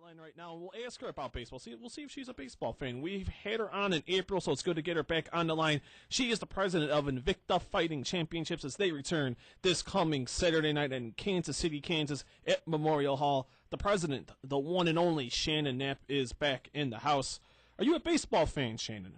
line right now. We'll ask her about baseball. We'll see if she's a baseball fan. We've had her on in April, so it's good to get her back on the line. She is the president of Invicta Fighting Championships as they return this coming Saturday night in Kansas City, Kansas at Memorial Hall. The president, the one and only Shannon Knapp, is back in the house. Are you a baseball fan, Shannon?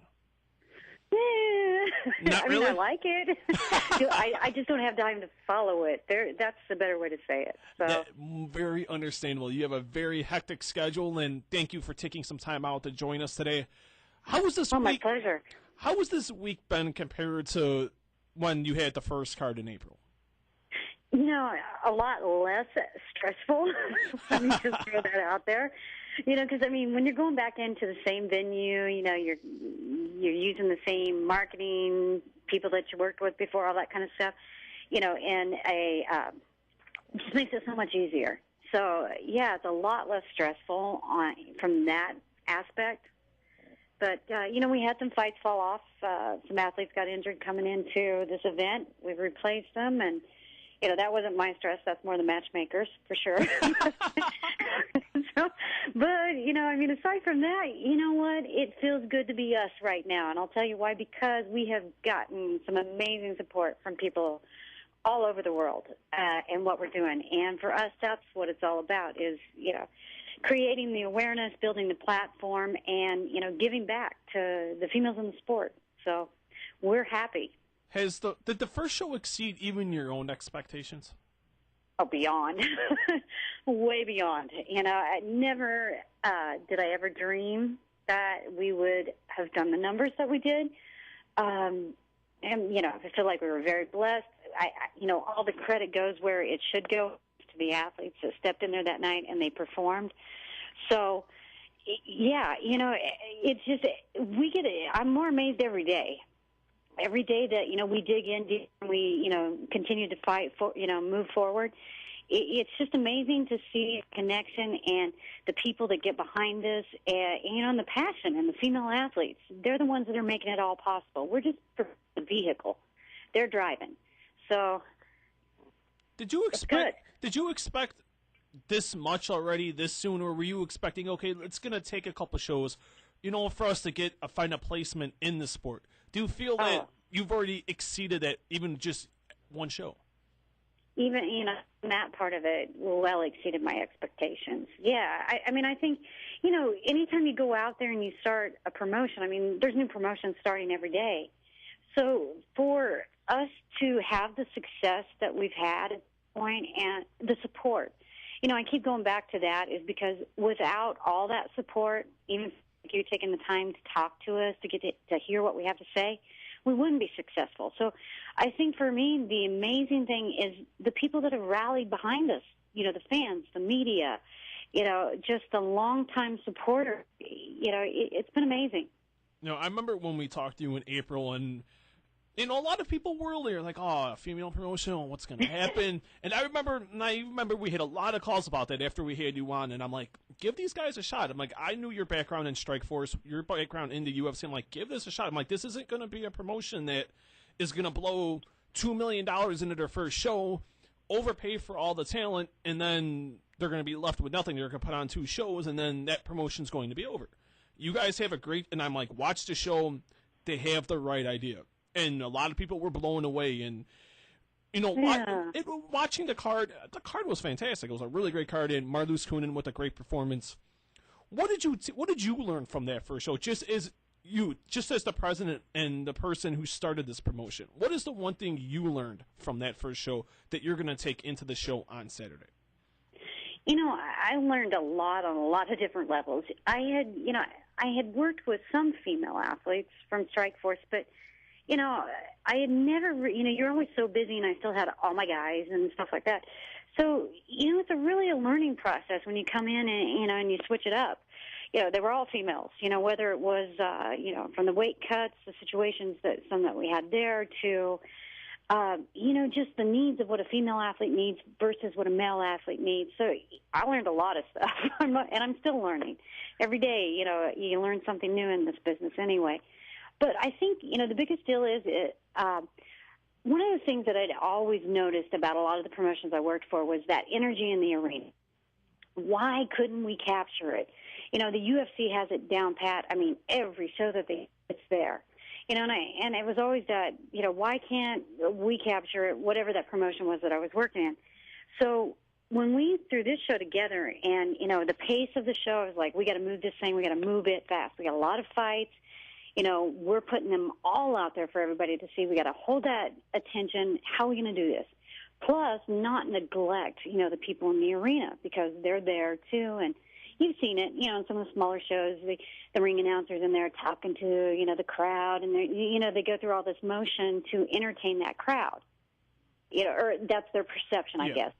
Not really? I like it. I just don't have time to follow it. That's the better way to say it. So very understandable. You have a very hectic schedule, and thank you for taking some time out to join us today. How was this week? My pleasure. How was this week been compared to when you had the first card in April? A lot less stressful. Let me just throw that out there. Because when you're going back into the same venue, you're using the same marketing people that you worked with before, all that kind of stuff, and just makes it so much easier. So yeah, it's a lot less stressful from that aspect. But we had some fights fall off. Some athletes got injured coming into this event. We've replaced them, and that wasn't my stress. That's more the matchmakers, for sure. But, aside from that, you know what? It feels good to be us right now. And I'll tell you why, because we have gotten some amazing support from people all over the world in what we're doing. And for us, that's what it's all about is, creating the awareness, building the platform, and, giving back to the females in the sport. So we're happy. Did the first show exceed even your own expectations? Oh, beyond. Way beyond. I never did I ever dream that we would have done the numbers that we did. And, I feel like we were very blessed. All the credit goes where it should go to the athletes that stepped in there that night and they performed. So, yeah, it's just, I'm more amazed every day. Every day that, we dig in deep and we, continue to fight for, move forward. It's just amazing to see connection and the people that get behind this and the passion and the female athletes. They're the ones that are making it all possible. We're just the vehicle. They're driving. So Did you expect this much already this soon, or were you expecting, okay, it's going to take a couple shows, for us to find a placement in the sport? Do you feel that you've already exceeded that, even just one show? Even, that part of it well exceeded my expectations. Yeah, I think, anytime you go out there and you start a promotion, there's new promotions starting every day. So for us to have the success that we've had at this point and the support, I keep going back to that is because without all that support, even if you taking the time to talk to us, to get to hear what we have to say, we wouldn't be successful. So I think for me, the amazing thing is the people that have rallied behind us, the fans, the media, just the longtime supporter, it's been amazing. I remember when we talked to you in April, and a lot of people were there like, oh, female promotion, what's going to happen? And I remember we had a lot of calls about that after we had you on, and I'm like, give these guys a shot. I'm like, I knew your background in Strikeforce, your background in the UFC. I'm like, give this a shot. I'm like, this isn't going to be a promotion that is going to blow $2 million into their first show, overpay for all the talent, and then they're going to be left with nothing. They're going to put on 2 shows, and then that promotion's going to be over. You guys have a great, and I'm like, watch the show. They have the right idea. And a lot of people were blown away, and watching the card was fantastic. It was a really great card, and Marloes Kunin with a great performance. What did you learn from that first show? Just as the president and the person who started this promotion, what is the one thing you learned from that first show that you're going to take into the show on Saturday? I learned a lot on a lot of different levels. I had worked with some female athletes from Strikeforce, but I had never, you're always so busy, and I still had all my guys and stuff like that. So, it's really a learning process when you come in and, and you switch it up. They were all females, whether it was, from the weight cuts, the situations that we had there to, just the needs of what a female athlete needs versus what a male athlete needs. So I learned a lot of stuff, and I'm still learning. Every day, you learn something new in this business anyway. But I think, the biggest deal is one of the things that I'd always noticed about a lot of the promotions I worked for was that energy in the arena. Why couldn't we capture it? The UFC has it down pat. I mean, every show that it's there. And it was always that, why can't we capture it, whatever that promotion was that I was working in. So when we threw this show together and, the pace of the show, I was like, we got to move this thing. We got to move it fast. We got a lot of fights. We're putting them all out there for everybody to see. We got to hold that attention. How are we going to do this? Plus, not neglect, the people in the arena because they're there too. And you've seen it, in some of the smaller shows, the ring announcers in there talking to, the crowd, and they go through all this motion to entertain that crowd. Or that's their perception, I guess.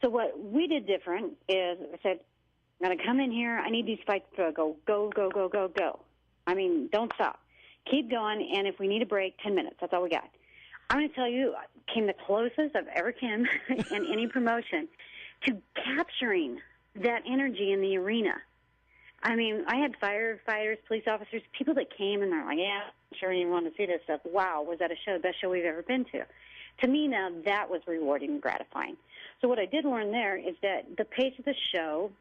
So what we did different is I said, I'm going to come in here. I need these fights to go, go, go, go, go, go. I mean, don't stop. Keep going, and if we need a break, 10 minutes. That's all we got. I'm going to tell you, I came the closest I've ever come in any promotion to capturing that energy in the arena. I mean, I had firefighters, police officers, people that came and they're like, yeah, I'm sure you want to see this stuff. Wow, was that a show, the best show we've ever been to? To me now, that was rewarding and gratifying. So what I did learn there is that the pace of the show,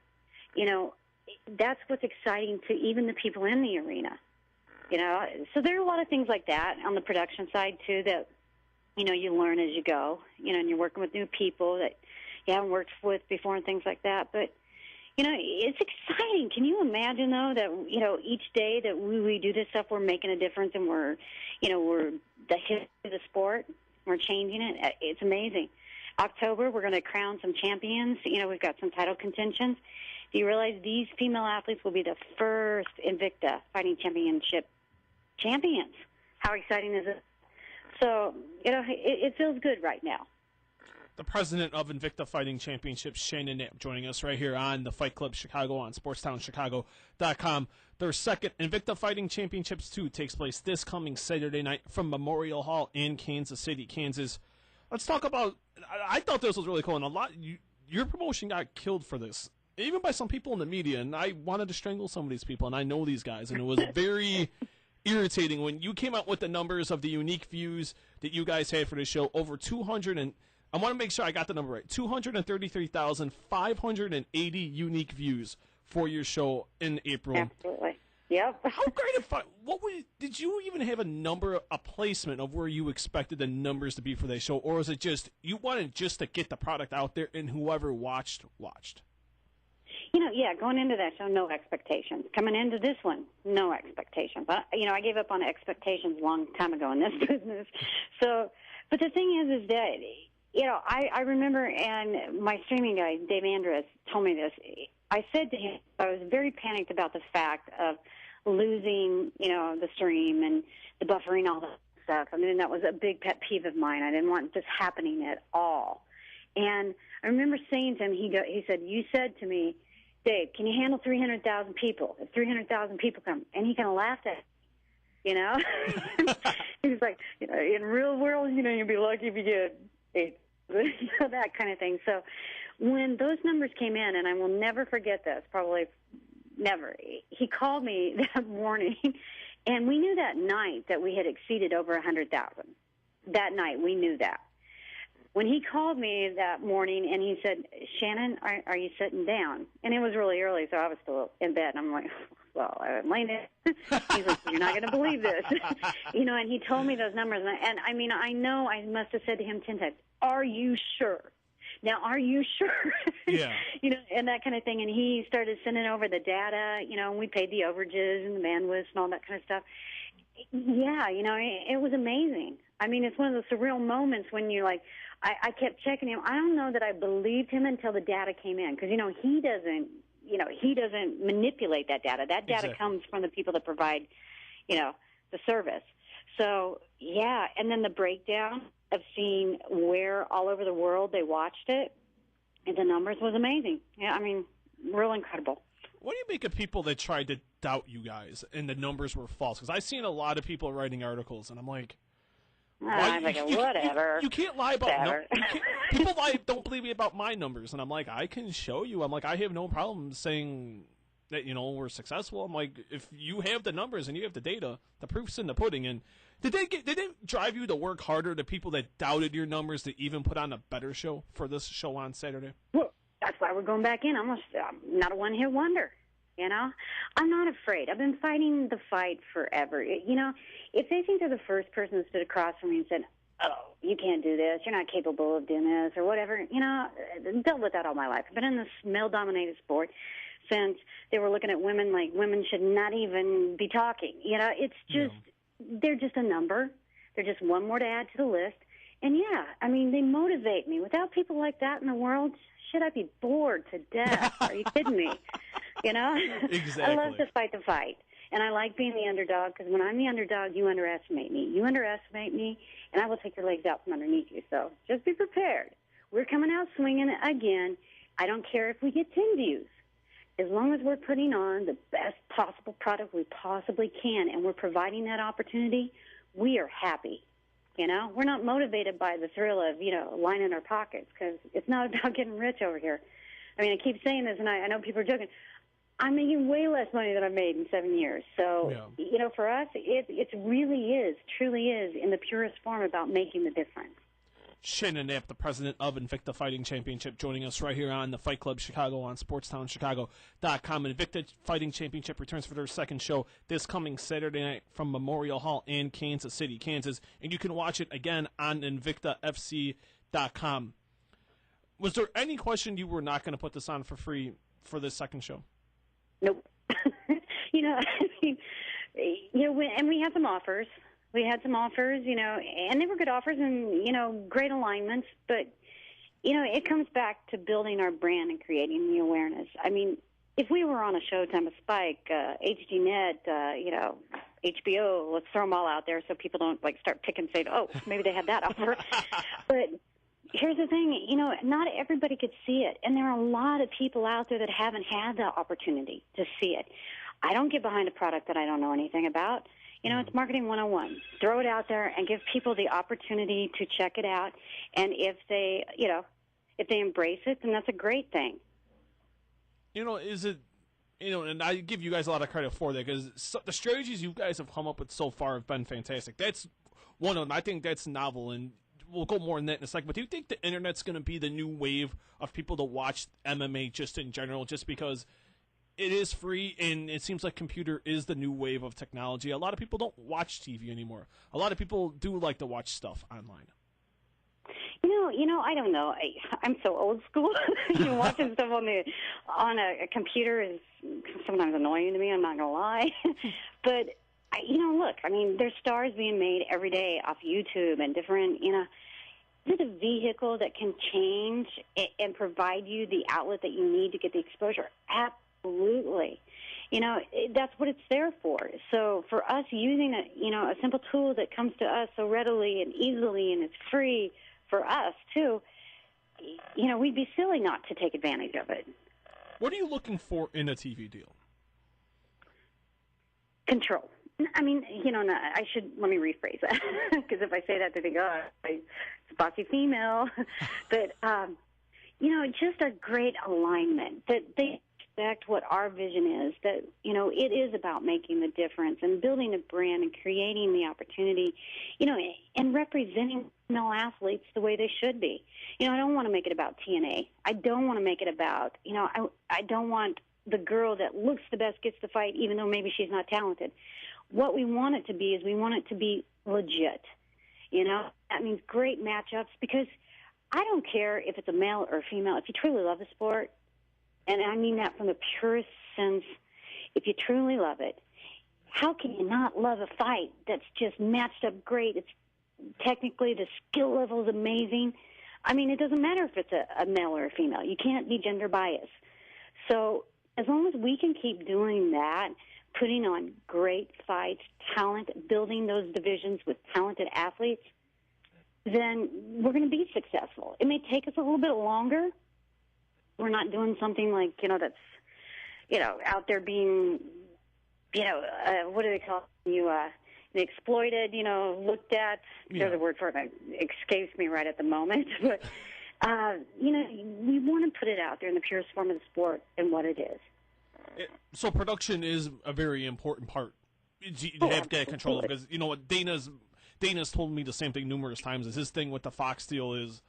that's what's exciting to even the people in the arena. So there are a lot of things like that on the production side, too, that, you learn as you go, and you're working with new people that you haven't worked with before and things like that. But, it's exciting. Can you imagine, though, that, each day that we do this stuff, we're making a difference and we're the hit of the sport. We're changing it. It's amazing. October, we're going to crown some champions. We've got some title contentions. Do you realize these female athletes will be the first Invicta Fighting Championship champions? How exciting is it? So, it feels good right now. The president of Invicta Fighting Championships, Shannon Knapp, joining us right here on the Fight Club Chicago on SportsTownChicago.com. Their second Invicta Fighting Championships 2 takes place this coming Saturday night from Memorial Hall in Kansas City, Kansas. Let's talk about, I thought this was really cool, and your promotion got killed for this, even by some people in the media, and I wanted to strangle some of these people, and I know these guys, and it was very irritating when you came out with the numbers of the unique views that you guys had for the show, over 200, and I want to make sure I got the number right, 233,580 unique views for your show in April. Absolutely. Yep. How great did you even have a number, a placement of where you expected the numbers to be for that show, or was it just, you wanted just to get the product out there and whoever watched? Going into that show, no expectations. Coming into this one, no expectations. I gave up on expectations a long time ago in this business. So, but the thing is that, I remember, and my streaming guy, Dave Andrus, told me this. I said to him, I was very panicked about the fact of losing, the stream and the buffering, all that stuff. I mean, that was a big pet peeve of mine. I didn't want this happening at all. And I remember saying to him, he said, you said to me, Dave, can you handle 300,000 people? If 300,000 people come, and he kind of laughed at me, He was like, in real world, you'd be lucky if you get 8, that kind of thing. So when those numbers came in, and I will never forget this, probably never, he called me that morning, and we knew that night that we had exceeded over 100,000. That night, we knew that. When he called me that morning and he said, Shannon, are you sitting down? And it was really early, so I was still in bed. And I'm like, well, I'm laying there. He's like, you're not going to believe this. And he told me those numbers. And I know I must have said to him 10 times, are you sure? Now, are you sure? Yeah. And that kind of thing. And he started sending over the data, and we paid the overages and the bandwidth and all that kind of stuff. Yeah, it was amazing. I mean, it's one of those surreal moments when you're like, I kept checking him. I don't know that I believed him until the data came in because, he doesn't manipulate that data. That data comes from the people that provide, the service. So, yeah, and then the breakdown of seeing where all over the world they watched it, and the numbers was amazing. Yeah, I mean, real incredible. What do you make of people that tried to doubt you guys and the numbers were false? Because I've seen a lot of people writing articles, and I'm like, whatever. You can't lie about numbers. People don't believe me about my numbers, and I'm like, I can show you. I'm like, I have no problem saying that we're successful. I'm like, if you have the numbers and you have the data, the proof's in the pudding. And did they drive you to work harder? The people that doubted your numbers to even put on a better show for this show on Saturday? Well, that's why we're going back in. I'm not a one-hit wonder. You know, I'm not afraid. I've been fighting the fight forever. You know, if they think they're the first person that stood across from me and said, oh, you can't do this, you're not capable of doing this, or whatever, you know, I've dealt with that all my life. I've been in this male-dominated sport since they were looking at women like women should not even be talking. You know, it's just, they're just a number. They're just one more to add to the list. And, yeah, I mean, they motivate me. Without people like that in the world, should I be bored to death? Are you kidding me? You know? Exactly. I love to fight the fight. And I like being the underdog because when I'm the underdog, you underestimate me. You underestimate me, and I will take your legs out from underneath you. So just be prepared. We're coming out swinging again. I don't care if we get 10 views. As long as we're putting on the best possible product we possibly can and we're providing that opportunity, we are happy. You know, we're not motivated by the thrill of, you know, lining our pockets because it's not about getting rich over here. I mean, I keep saying this, and I know people are joking. I'm making way less money than I've made in 7 years. So, you know, for us, it really is, truly is, in the purest form about making the difference. Shannon Knapp, the president of Invicta Fighting Championship, joining us right here on the Fight Club Chicago on SportsTownChicago.com. Invicta Fighting Championship returns for their second show this coming Saturday night from Memorial Hall in Kansas City, Kansas. And you can watch it again on InvictaFC.com. Was there any question you were not going to put this on for free for this second show? Nope. You know, I mean, you know, and we had some offers. We had some offers, you know, and they were good offers and, you know, great alignments. But, you know, it comes back to building our brand and creating the awareness. I mean, if we were on a Showtime, a Spike, HDNet, you know, HBO, let's throw them all out there so people don't, like, start picking and say, oh, maybe they had that offer. But here's the thing, you know, not everybody could see it. And there are a lot of people out there that haven't had the opportunity to see it. I don't get behind a product that I don't know anything about. You know, it's marketing 101. Throw it out there and give people the opportunity to check it out. And if they, you know, if they embrace it, then that's a great thing. You know, is it, you know, and I give you guys a lot of credit for that because the strategies you guys have come up with so far have been fantastic. That's one of them. I think that's novel, and we'll go more on that in a second. But do you think the Internet's going to be the new wave of people to watch MMA just in general, just because it is free, and it seems like computer is the new wave of technology? A lot of people don't watch TV anymore. A lot of people do like to watch stuff online. You know, I don't know. I'm so old school. You know, watching stuff on a computer is sometimes annoying to me. I'm not gonna lie, but you know, look. I mean, there's stars being made every day off YouTube and different. You know, is it a vehicle that can change and provide you the outlet that you need to get the exposure? Absolutely. You know, that's what it's there for. So for us using a simple tool that comes to us so readily and easily and it's free for us too, you know, we'd be silly not to take advantage of it. What are you looking for in a TV deal? Control. I mean, you know, let me rephrase that, because if I say that, they think, oh, it's a bossy female. But, you know, just a great alignment that they respect what our vision is, that, you know, it is about making the difference and building a brand and creating the opportunity, you know, and representing female athletes the way they should be. You know, I don't want to make it about TNA. I don't want to make it about, you know, I don't want the girl that looks the best gets the fight, even though maybe she's not talented. What we want it to be is we want it to be legit. You know, that means great matchups, because I don't care if it's a male or a female. If you truly love the sport, and I mean that from the purest sense, if you truly love it, how can you not love a fight that's just matched up great? It's technically, the skill level is amazing. I mean, it doesn't matter if it's a male or a female. You can't be gender biased. So as long as we can keep doing that, putting on great fights, talent, building those divisions with talented athletes, then we're going to be successful. It may take us a little bit longer. We're not doing something like, you know, that's, you know, out there being, you know, what do they call you, exploited, you know, looked at. There's a word for it. It escapes me right at the moment. But, you know, we want to put it out there in the purest form of the sport and what it is. So production is a very important part. You have to get control of, because, you know what, Dana's told me the same thing numerous times. Is his thing with the Fox deal is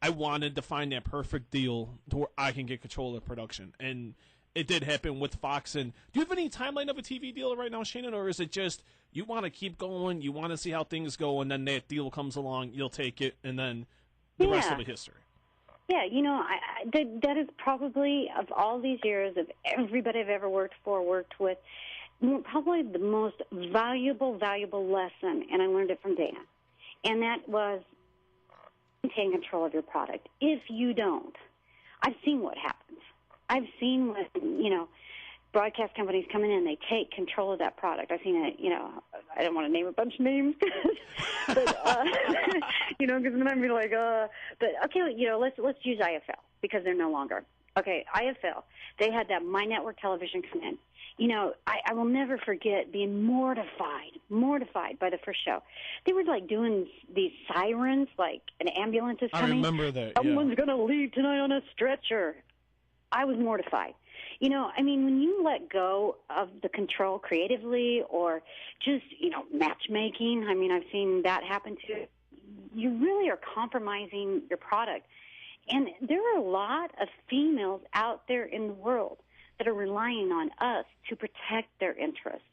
I wanted to find that perfect deal to where I can get control of production. And it did happen with Fox. And do you have any timeline of a TV deal right now, Shannon, or is it just you want to keep going, you want to see how things go, and then that deal comes along, you'll take it, and then the rest of it history? Yeah, that is probably, of all these years, of everybody I've ever worked with, probably the most valuable lesson, and I learned it from Dana, and that was maintain control of your product. If you don't, I've seen what happens. I've seen when, broadcast companies come in and they take control of that product. I've seen it, I don't want to name a bunch of names, but, because then I'm like, but okay, let's use IFL because they're no longer. Okay, IFL, they had that My Network Television come in. I will never forget being mortified by the first show. They were like doing these sirens, like an ambulance is coming. I remember that. Someone's going to leave tonight on a stretcher. I was mortified. When you let go of the control creatively or just, matchmaking, I've seen that happen too. You really are compromising your product. And there are a lot of females out there in the world that are relying on us to protect their interests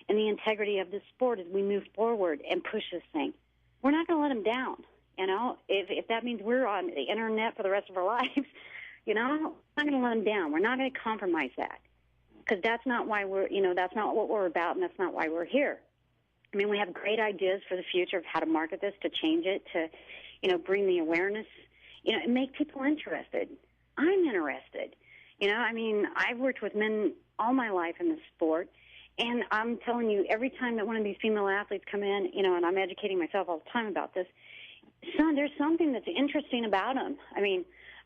and the integrity of the sport as we move forward and push this thing. We're not going to let them down. If that means we're on the internet for the rest of our lives, we're not going to let them down. We're not going to compromise that because that's not why that's not what we're about, and that's not why we're here. We have great ideas for the future of how to market this, to change it, to, bring the awareness, and make people interested. I'm interested. I've worked with men all my life in the sport, and I'm telling you, every time that one of these female athletes come in, and I'm educating myself all the time about this, there's something that's interesting about them.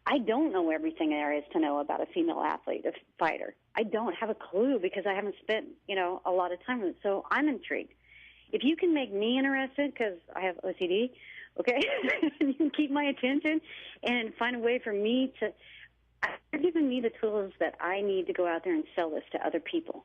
I don't know everything there is to know about a female athlete, a fighter. I don't have a clue because I haven't spent, a lot of time with it. So I'm intrigued. If you can make me interested, because I have OCD, okay, you can keep my attention and find a way for me to, you're giving me the tools that I need to go out there and sell this to other people.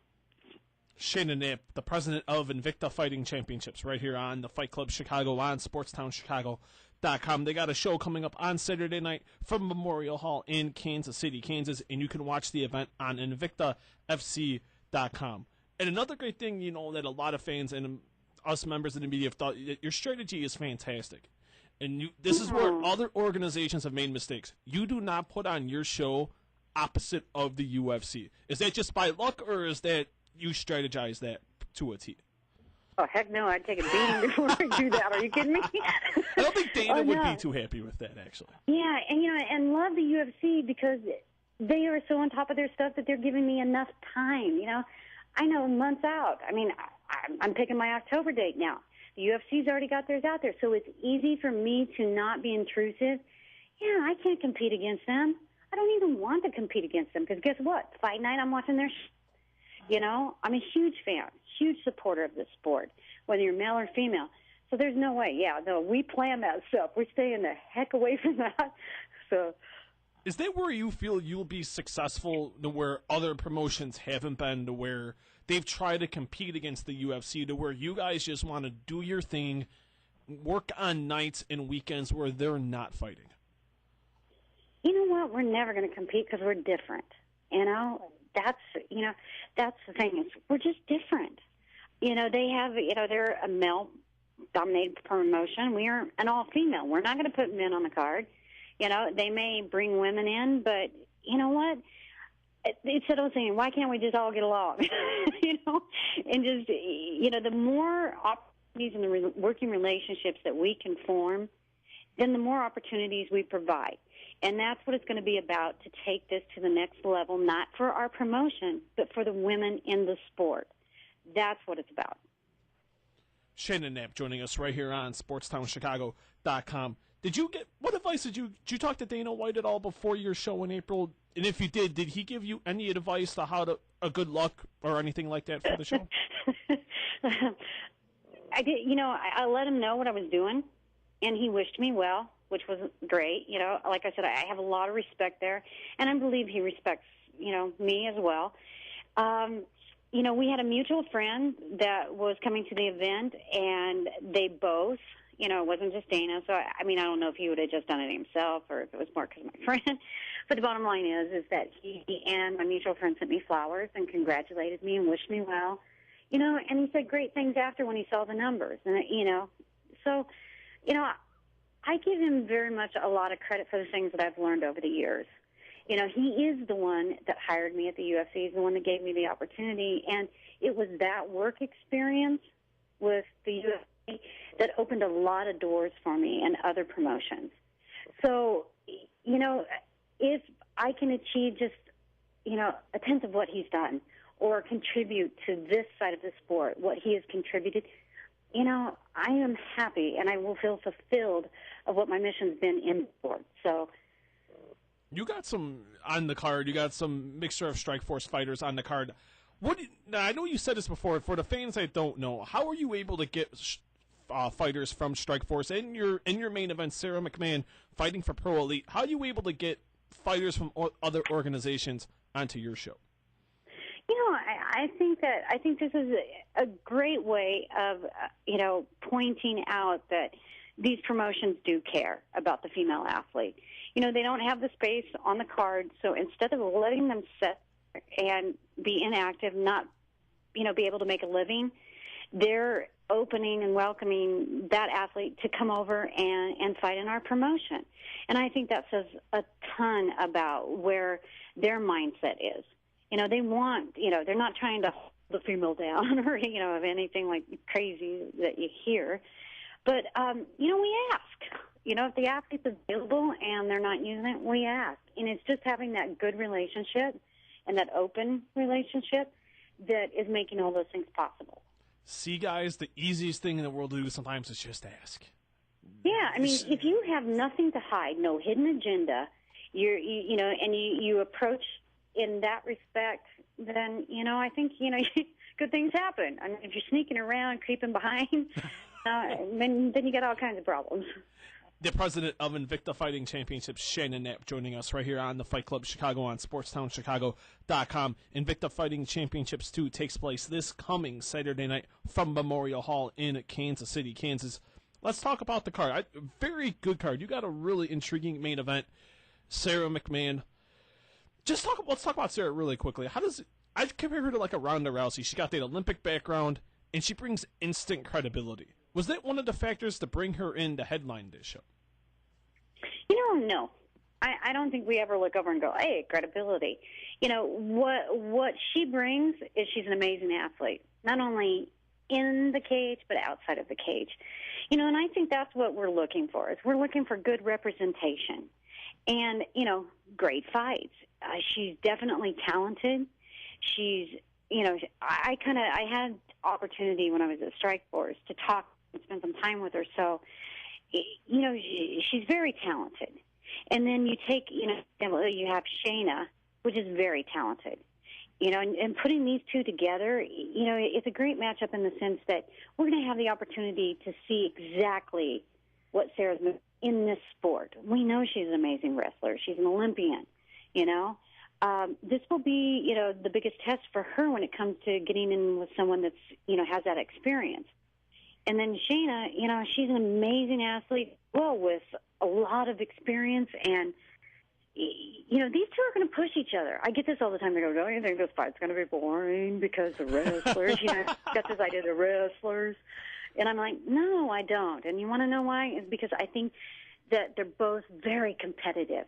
Shannon Knapp, the president of Invicta Fighting Championships, right here on the Fight Club Chicago on SportsTownChicago.com. They got a show coming up on Saturday night from Memorial Hall in Kansas City, Kansas, and you can watch the event on InvictaFC.com. And another great thing, that a lot of fans and us members of the media have thought, your strategy is fantastic. And this is where other organizations have made mistakes. You do not put on your show opposite of the UFC. Is that just by luck, or is that you strategize that to a T? Oh, heck no, I'd take a beating before I do that. Are you kidding me? I don't think Dana would be too happy with that, actually. Yeah, and love the UFC because they are so on top of their stuff that they're giving me enough time, I know months out. I'm picking my October date now. The UFC's already got theirs out there, so it's easy for me to not be intrusive. Yeah, I can't compete against them. I don't even want to compete against them because guess what? Fight night, I'm watching their I'm a huge fan, huge supporter of this sport, whether you're male or female. So there's no way. Yeah, no, we plan that stuff. We're staying the heck away from that. So, is that where you feel you'll be successful, to where other promotions haven't been, to where they've tried to compete against the UFC, to where you guys just want to do your thing, work on nights and weekends where they're not fighting? You know what? We're never going to compete because we're different. That's the thing. We're just different. They have, they're a male-dominated promotion. We are an all-female. We're not going to put men on the card. They may bring women in, but you know what? It's that old saying, why can't we just all get along? And just, the more opportunities and the working relationships that we can form, then the more opportunities we provide. And that's what it's going to be about, to take this to the next level, not for our promotion, but for the women in the sport. That's what it's about. Shannon Knapp joining us right here on SportsTownChicago.com. What advice did you talk to Dana White at all before your show in April? And if you did he give you any advice to a good luck or anything like that for the show? I did, I let him know what I was doing, and he wished me well, which was great. Like I said, I have a lot of respect there, and I believe he respects, me as well. We had a mutual friend that was coming to the event, and they both, It wasn't just Dana. So, I mean, I don't know if he would have just done it himself or if it was more because of my friend. But the bottom line is that he and my mutual friend sent me flowers and congratulated me and wished me well. And he said great things after when he saw the numbers. And, so, I give him very much a lot of credit for the things that I've learned over the years. He is the one that hired me at the UFC. He's the one that gave me the opportunity. And it was that work experience with the UFC that opened a lot of doors for me and other promotions. So, if I can achieve just, a tenth of what he's done or contribute to this side of the sport, what he has contributed, I am happy and I will feel fulfilled of what my mission's been in the sport. So, you got some on the card. You got some mixture of Strikeforce fighters on the card. Now, I know you said this before. For the fans that don't know, how are you able to get fighters from Strikeforce in your main event, Sarah McMahon fighting for Pro Elite? How are you able to get fighters from other organizations onto your show? I think this is a great way of pointing out that these promotions do care about the female athlete. They don't have the space on the card, so instead of letting them sit and be inactive, not, be able to make a living, they're opening and welcoming that athlete to come over and fight in our promotion. And I think that says a ton about where their mindset is. They want, they're not trying to hold the female down or, of anything like crazy that you hear. But, we ask. If the athlete's available and they're not using it, we ask. And it's just having that good relationship and that open relationship that is making all those things possible. See, guys, the easiest thing in the world to do sometimes is just ask. Yeah, I mean, if you have nothing to hide, no hidden agenda, you approach in that respect, then, I think, good things happen. I mean, if you're sneaking around, creeping behind, then you get all kinds of problems. The president of Invicta Fighting Championships, Shannon Knapp, joining us right here on the Fight Club Chicago on SportsTownChicago.com. Invicta Fighting Championships 2 takes place this coming Saturday night from Memorial Hall in Kansas City, Kansas. Let's talk about the card. Very good card. You got a really intriguing main event. Sarah McMahon. Let's talk about Sarah really quickly. I've compared her to like a Ronda Rousey. She got the Olympic background, and she brings instant credibility. Was that one of the factors to bring her in to headline this show? No. I don't think we ever look over and go, hey, credibility. What she brings is she's an amazing athlete, not only in the cage but outside of the cage. And I think that's what we're looking for. Is we're looking for good representation and, great fights. She's definitely talented. She's, I had opportunity when I was at Strikeforce to talk and spend some time with her. So, she's very talented. And then you take, you have Shayna, which is very talented. And putting these two together, it's a great matchup in the sense that we're going to have the opportunity to see exactly what Sarah's in this sport. We know she's an amazing wrestler. She's an Olympian, This will be, the biggest test for her when it comes to getting in with someone that's, has that experience. And then Shayna, she's an amazing athlete, with a lot of experience. And, these two are going to push each other. I get this all the time. They go, don't you think this fight's going to be boring because the wrestlers, got this idea, the wrestlers. And I'm like, no, I don't. And you want to know why? It's because I think that they're both very competitive.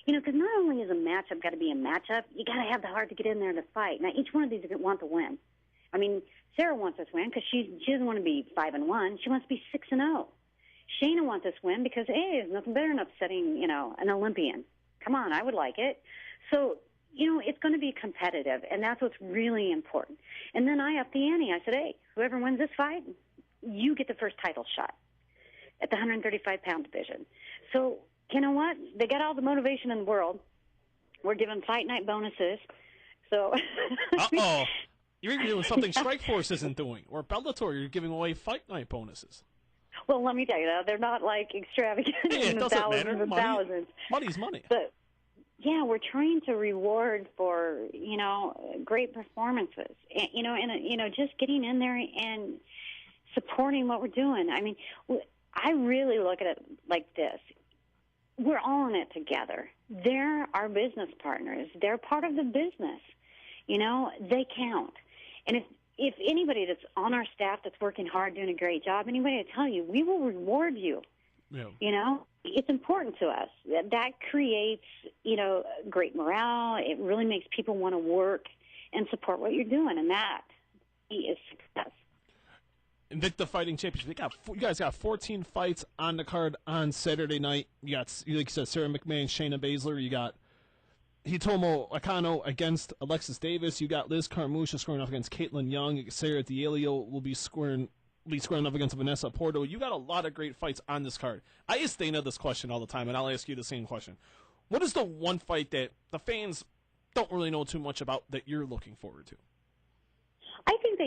Because not only is a matchup got to be a matchup, you got to have the heart to get in there to fight. Now, each one of these want to win. I mean, Sarah wants this win because she doesn't want to be 5-1. She wants to be 6-0. Shayna wants this win because, hey, there's nothing better than upsetting, an Olympian. Come on, I would like it. So, it's going to be competitive, and that's what's really important. And then I upped the ante. I said, hey, whoever wins this fight, you get the first title shot at the 135-pound division. So, you know what? They got all the motivation in the world. We're giving fight night bonuses. So, uh-oh. You're doing something Strikeforce isn't doing. Or Bellator, you're giving away fight night bonuses. Well, let me tell you, they're not like extravagant. Hey, it doesn't matter. Thousands. Money's money. But, yeah, we're trying to reward for, great performances. And just getting in there and supporting what we're doing. I mean, I really look at it like this. We're all in it together. They're our business partners. They're part of the business. You know, they count. And if anybody that's on our staff that's working hard, doing a great job, anybody will tell you, we will reward you. Yeah. You know, it's important to us. That creates, you know, great morale. It really makes people want to work and support what you're doing, and that is success. Invicta Fighting Championship. You guys got 14 fights on the card on Saturday night. You got, like you said, Sarah McMahon, Shayna Baszler. You got Hitomo Akano against Alexis Davis. You got Liz Carmouche squaring off against Caitlin Young. Sarah D'Alio will be squaring off against Vanessa Porto. You got a lot of great fights on this card. I ask Dana this question all the time, and I'll ask you the same question. What is the one fight that the fans don't really know too much about that you're looking forward to? I think that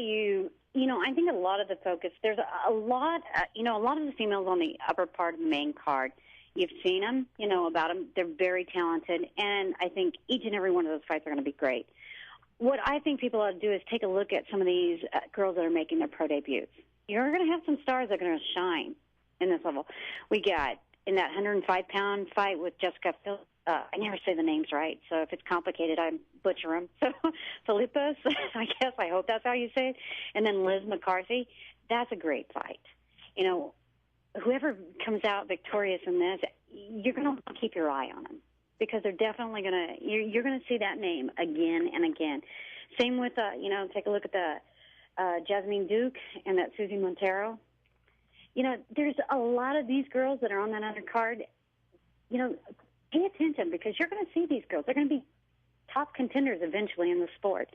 I think a lot of the focus, there's a lot of the females on the upper part of the main card. You've seen them, you know about them. They're very talented, and I think each and every one of those fights are going to be great. What I think people ought to do is take a look at some of these girls that are making their pro debuts. You're going to have some stars that are going to shine in this level. We got in that 105-pound fight with Jessica I never say the names right, so if it's complicated, I butcher them. So Philippus, I hope that's how you say it. And then Liz McCarthy, that's a great fight. You know, whoever comes out victorious in this, you're going to keep your eye on them because they're definitely going to, you're going to see that name again and again. Same with, take a look at the Jasmine Duke and that Susie Montero. You know, there's a lot of these girls that are on that undercard, you know, pay attention because you're going to see these girls. They're going to be top contenders eventually in the sport.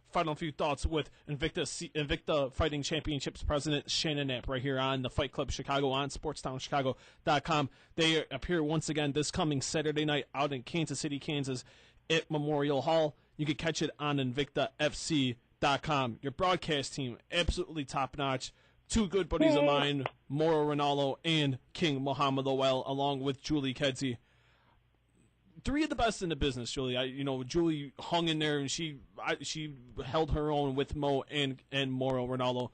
Final few thoughts with Invicta Fighting Championships President Shannon Knapp right here on the Fight Club Chicago on SportsTownChicago.com. They appear once again this coming Saturday night out in Kansas City, Kansas at Memorial Hall. You can catch it on InvictaFC.com. Your broadcast team, absolutely top-notch. Two good buddies of mine, Mauro Ronaldo and King Muhammad Lowell, along with Julie Kedzie. Three of the best in the business, Julie. Julie hung in there, and she held her own with Mo and Mauro Ronaldo.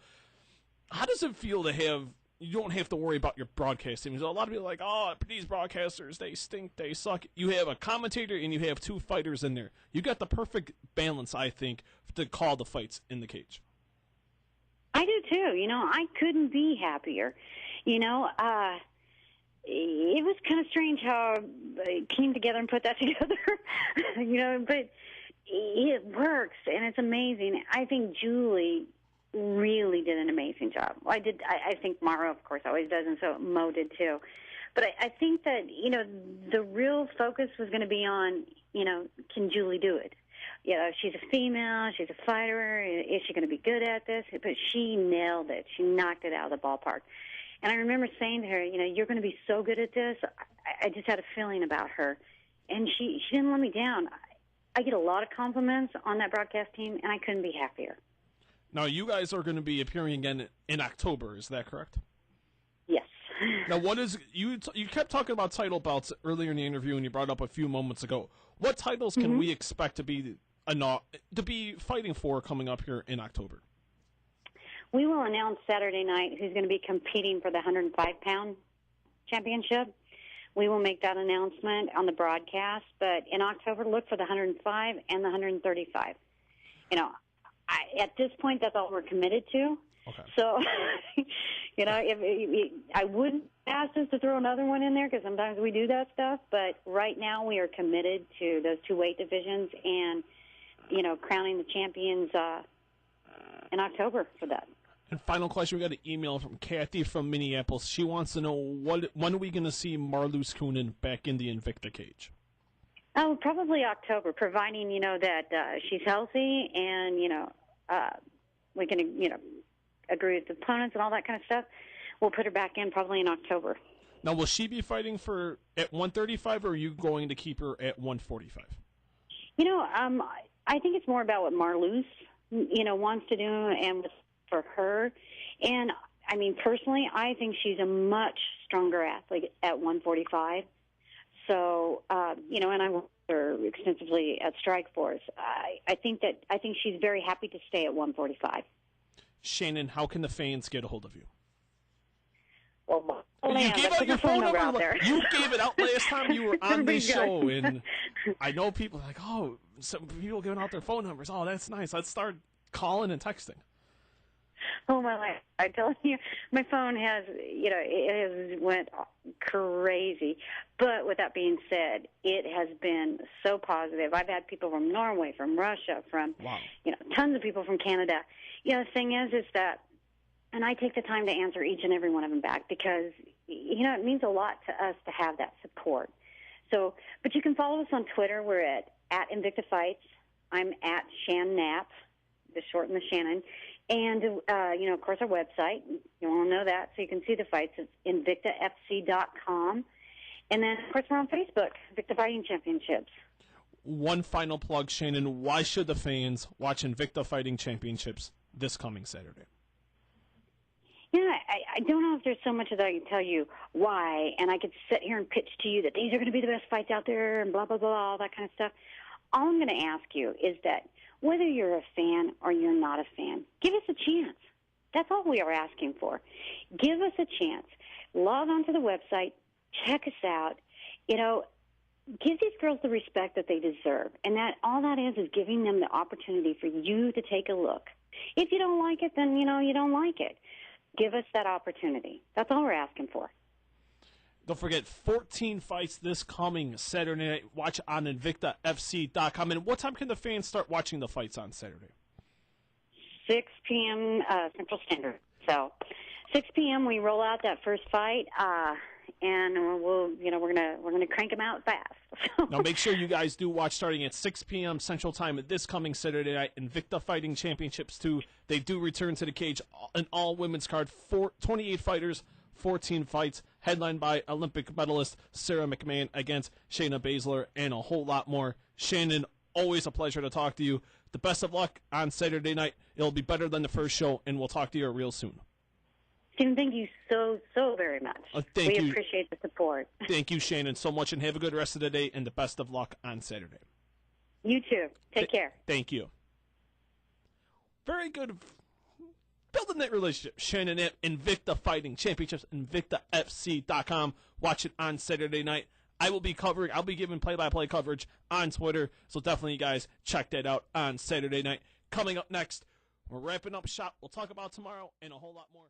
How does it feel to have, you don't have to worry about your broadcast team? A lot of people are like, oh, these broadcasters, they stink, they suck. You have a commentator, and you have two fighters in there. You got the perfect balance, I think, to call the fights in the cage. I do too. You know, I couldn't be happier. You know, it was kind of strange how I came together and put that together. You know, but it works and it's amazing. I think Julie really did an amazing job. I think Mauro, of course, always does, and so Mo did too. But I think that, you know, the real focus was going to be on, you know, can Julie do it? You know, she's a female, she's a fighter, is she going to be good at this? But she nailed it. She knocked it out of the ballpark. And I remember saying to her, you know, you're going to be so good at this. I just had a feeling about her. And she didn't let me down. I get a lot of compliments on that broadcast team, and I couldn't be happier. Now, you guys are going to be appearing again in October, is that correct? Yes. Now, what is you kept talking about title belts earlier in the interview, and you brought up a few moments ago. What titles can we expect to be fighting for coming up here in October? We will announce Saturday night who's going to be competing for the 105-pound championship. We will make that announcement on the broadcast. But in October, look for the 105 and the 135. You know, at this point, that's all we're committed to. Okay. So, you know, I wouldn't ask us to throw another one in there because sometimes we do that stuff. But right now, we are committed to those two weight divisions and, you know, crowning the champions in October for that. And final question, we got an email from Kathy from Minneapolis. She wants to know when are we going to see Marloes Coenen back in the Invicta cage? Oh, probably October, providing, you know, that she's healthy and, you know, we can, you know, agree with the opponents and all that kind of stuff. We'll put her back in probably in October. Now, will she be fighting at 135, or are you going to keep her at 145? You know, I think it's more about what Marloes, you know, wants to do and for her. And, I mean, personally, I think she's a much stronger athlete at 145. So, you know, and I worked her extensively at Strikeforce. I think she's very happy to stay at 145. Shannon, how can the fans get a hold of you? Well, You gave out your phone number. out there. You gave it out last time you were on this Everybody show, and I know people are like, oh, some people giving out their phone numbers. Oh, that's nice. Let's start calling and texting. Oh my life! I tell you, my phone has, it has went crazy. But with that being said, it has been so positive. I've had people from Norway, from Russia, from Wow. Tons of people from Canada. The thing is that, and I take the time to answer each and every one of them back because it means a lot to us to have that support. So, but you can follow us on Twitter. We're at Invicta Fights. I'm at Shannon Knapp, the short and the Shannon. And, of course, our website. You all know that, so you can see the fights. It's InvictaFC.com. And then, of course, we're on Facebook, Invicta Fighting Championships. One final plug, Shannon. Why should the fans watch Invicta Fighting Championships this coming Saturday? I don't know if there's so much that I can tell you why, and I could sit here and pitch to you that these are going to be the best fights out there and blah, blah, blah, all that kind of stuff. All I'm going to ask you is that whether you're a fan or you're not a fan, give us a chance. That's all we are asking for. Give us a chance. Log on to the website. Check us out. Give these girls the respect that they deserve. And that all that is giving them the opportunity for you to take a look. If you don't like it, then, you don't like it. Give us that opportunity. That's all we're asking for. Don't forget, 14 fights this coming Saturday night. Watch on InvictaFC.com. And what time can the fans start watching the fights on Saturday? 6 p.m. Central Standard. So 6 p.m. we roll out that first fight, and we're gonna crank them out fast. Now make sure you guys do watch starting at 6 p.m. Central Time this coming Saturday night. Invicta Fighting Championships 2. They do return to the cage. An all-women's card. 28 fighters, 14 fights, headlined by Olympic medalist Sarah McMahon against Shayna Baszler, and a whole lot more. Shannon, always a pleasure to talk to you. The best of luck on Saturday night. It'll be better than the first show, and we'll talk to you real soon. Stephen, thank you so very much. Thank you. We appreciate the support. Thank you, Shannon, so much, and have a good rest of the day, and the best of luck on Saturday. You too. Take care. Thank you. Very good. Building that relationship. Shannon Knapp, Invicta Fighting Championships, InvictaFC.com. Watch it on Saturday night. I'll be giving play-by-play coverage on Twitter, so definitely, you guys, check that out on Saturday night. Coming up next, we're wrapping up shop. We'll talk about tomorrow and a whole lot more.